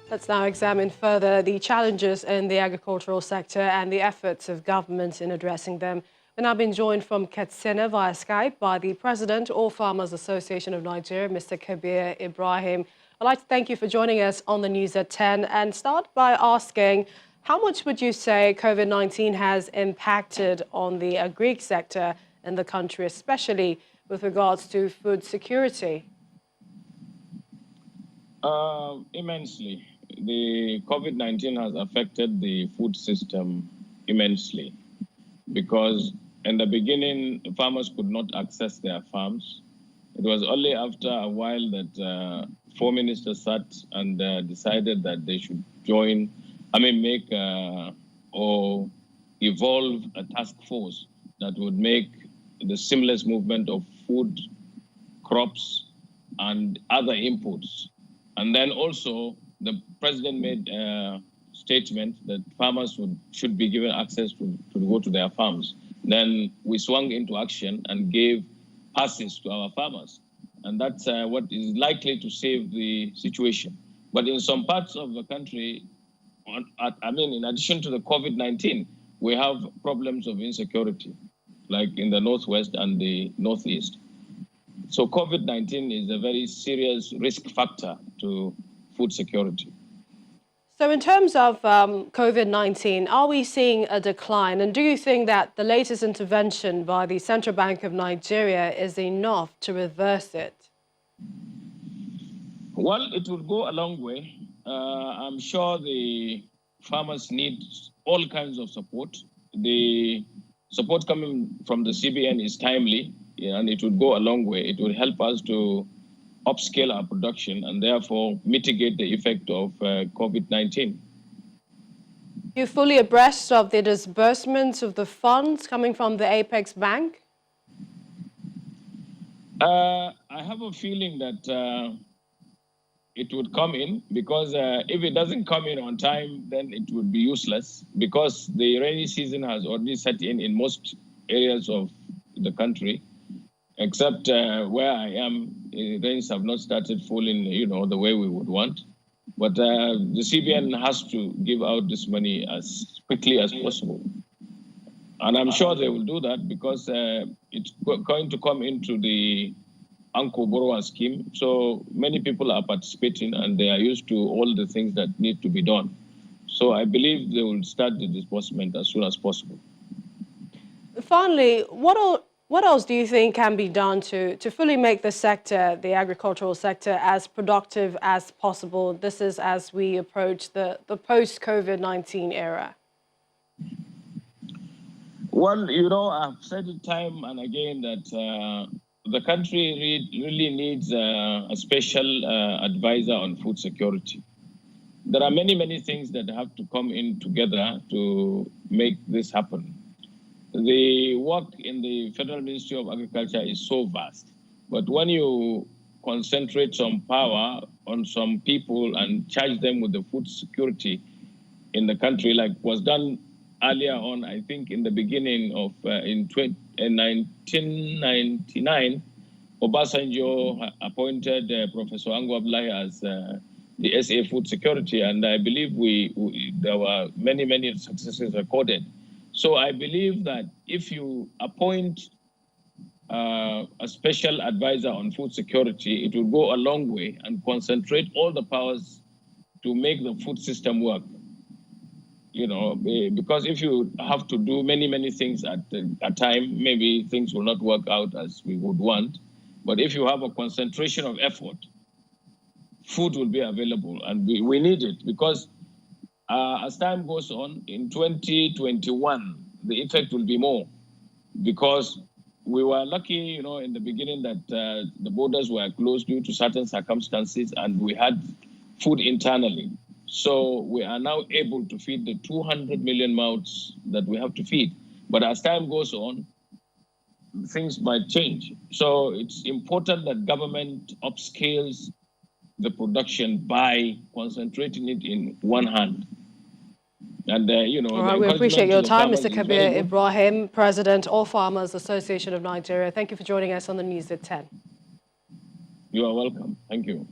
Let's now examine further the challenges in the agricultural sector and the efforts of government in addressing them. We're now being joined from Katsina via Skype by the President, All Farmers Association of Nigeria, Mr. Kabir Ibrahim. I'd like to thank you for joining us on the news at 10 and start by asking, how much would you say COVID-19 has impacted on the agri sector in the country, especially with regards to food security? Immensely. The COVID-19 has affected the food system immensely because in the beginning, farmers could not access their farms. It was only after a while that 4 ministers sat and decided that they should make or evolve a task force that would make the seamless movement of food, crops, and other inputs. And then also, the president made a statement that farmers should be given access to go to their farms. Then we swung into action and gave passes to our farmers. And that's what is likely to save the situation. But in some parts of the country, in addition to the COVID-19, we have problems of insecurity, like in the Northwest and the Northeast. So COVID-19 is a very serious risk factor to food security. So in terms of COVID-19, are we seeing a decline? And do you think that the latest intervention by the Central Bank of Nigeria is enough to reverse it? Well, it will go a long way. I'm sure the farmers need all kinds of support. The support coming from the CBN is timely, and it would go a long way. It will help us to upscale our production and therefore mitigate the effect of COVID-19. You're fully abreast of the disbursements of the funds coming from the Apex Bank? I have a feeling that it would come in because if it doesn't come in on time, then it would be useless because the rainy season has already set in most areas of the country, except where I am, rains have not started falling, the way we would want. But the CBN has to give out this money as quickly as possible. And I'm sure they will do that because it's going to come into the Anko Borrower scheme. So many people are participating and they are used to all the things that need to be done. So I believe they will start the disbursement as soon as possible. Finally, what else do you think can be done to fully make the sector, the agricultural sector, as productive as possible? This is as we approach the post-COVID-19 era. Well, I've said it time and again that the country really needs a special advisor on food security. There are many, many things that have to come in together to make this happen. The work in the Federal Ministry of Agriculture is so vast, but when you concentrate some power on some people and charge them with the food security in the country, like was done earlier on, I think in the beginning of, in 1999, Obasanjo appointed Professor Ango Abdullahi as the SA Food Security, and I believe there were many, many successes recorded. So I believe that if you appoint a special advisor on food security, it will go a long way and concentrate all the powers to make the food system work. Because if you have to do many, many things at a time, maybe things will not work out as we would want. But if you have a concentration of effort, food will be available, and we need it because as time goes on, in 2021, the effect will be more because we were lucky, in the beginning that the borders were closed due to certain circumstances and we had food internally. So we are now able to feed the 200 million mouths that we have to feed. But as time goes on, things might change. So it's important that government upscales the production by concentrating it in one hand. And, All right, we appreciate your time, Mr. Kabir Ibrahim, President, All Farmers Association of Nigeria. Thank you for joining us on the News at 10. You are welcome. Thank you.